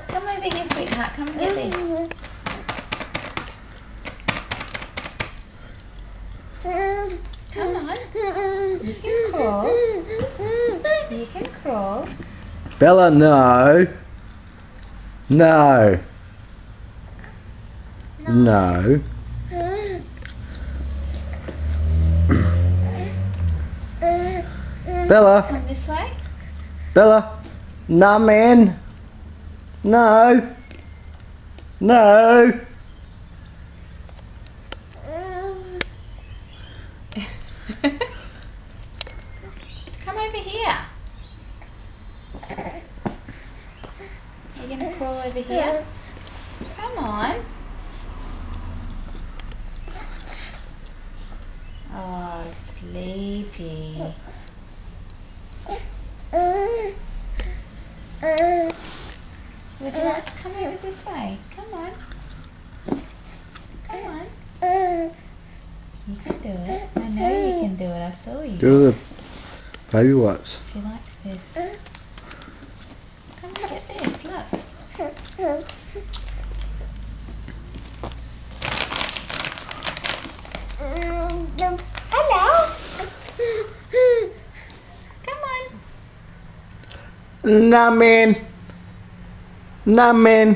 Come over here, sweetheart. Come and get this. Come on. You can crawl. You can crawl. Bella, no. No. No. Bella. Come this way. Bella. Nah, man. No. No. Come over here. Are you going to crawl over here? Come on. Oh, sleepy. Would you like to come over this way? Come on. Come on. You can do it. I know you can do it. I saw you. Do the baby wipes. She likes this. Come and get this. Look. Hello. Come on. Nah, man. Nah, man.